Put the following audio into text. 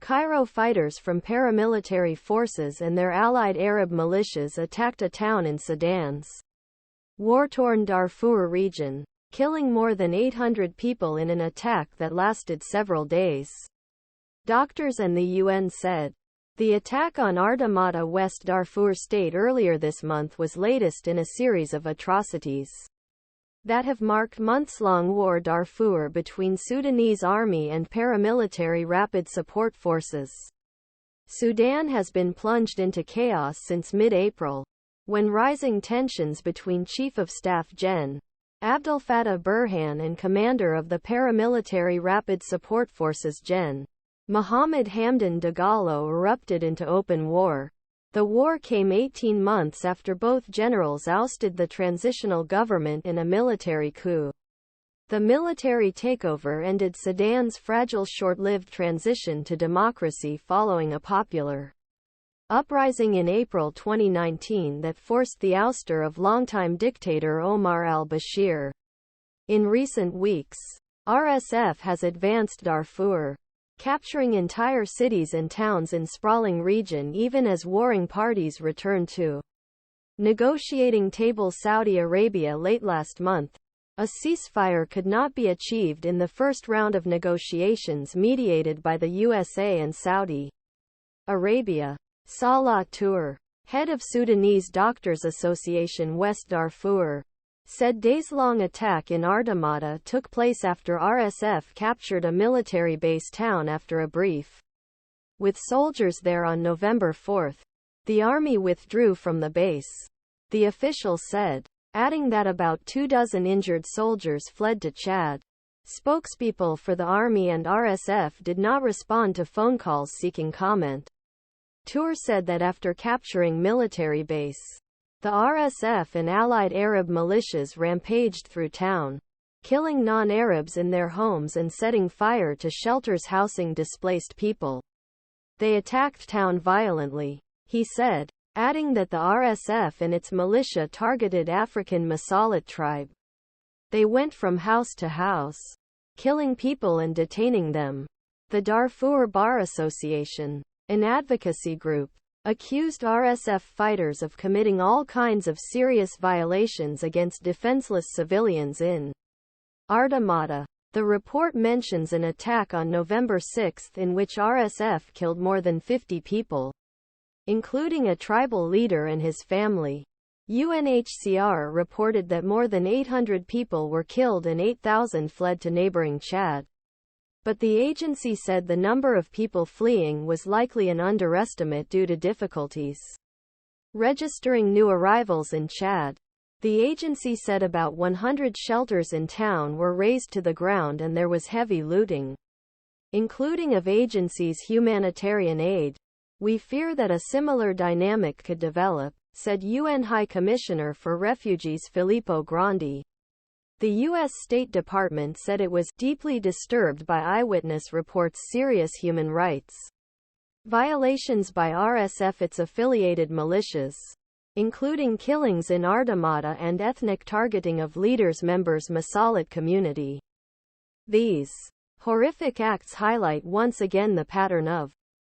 Cairo fighters from paramilitary forces and their allied Arab militias attacked a town in Sudan's war-torn Darfur region, killing more than 800 people in an attack that lasted several days. Doctors and the UN said. The attack on Ardamata, West Darfur state earlier this month was latest in a series of atrocities that have marked months-long war Darfur between Sudanese army and paramilitary rapid support forces. Sudan has been plunged into chaos since mid-April, when rising tensions between Chief of Staff Gen. Abdel Fattah Burhan and commander of the paramilitary rapid support forces Gen. Mohammed Hamdan Dagalo erupted into open war. The war came 18 months after both generals ousted the transitional government in a military coup. The military takeover ended Sudan's fragile short-lived transition to democracy following a popular uprising in April 2019 that forced the ouster of longtime dictator Omar al-Bashir. In recent weeks, RSF has advanced Darfur, capturing entire cities and towns in sprawling region even as warring parties return to negotiating table. Saudi Arabia late last month, a ceasefire could not be achieved in the first round of negotiations mediated by the USA and Saudi Arabia. Salah Tour, head of Sudanese Doctors Association West Darfur, said days-long attack in Ardamata took place after RSF captured a military base town after a brief with soldiers there on November 4. The army withdrew from the base, the official said, adding that about 24 injured soldiers fled to Chad. Spokespeople for the army and RSF did not respond to phone calls seeking comment. Tour said that after capturing military base, the RSF and allied Arab militias rampaged through town, killing non-Arabs in their homes and setting fire to shelters housing displaced people. They attacked town violently, he said, adding that the RSF and its militia targeted African Masalit tribe. They went from house to house, killing people and detaining them. The Darfur Bar Association, an advocacy group, accused RSF fighters of committing all kinds of serious violations against defenseless civilians in Ardamata. The report mentions an attack on November 6 in which RSF killed more than 50 people, including a tribal leader and his family. UNHCR reported that more than 800 people were killed and 8,000 fled to neighboring Chad. But the agency said the number of people fleeing was likely an underestimate due to difficulties registering new arrivals in Chad. The agency said about 100 shelters in town were razed to the ground and there was heavy looting, including of agency's humanitarian aid. We fear that a similar dynamic could develop, said UN High Commissioner for Refugees Filippo Grandi. The U.S. State Department said it was deeply disturbed by eyewitness reports serious human rights violations by RSF its affiliated militias, including killings in Ardamata and ethnic targeting of leaders' members' Masalit community. These horrific acts highlight once again the pattern of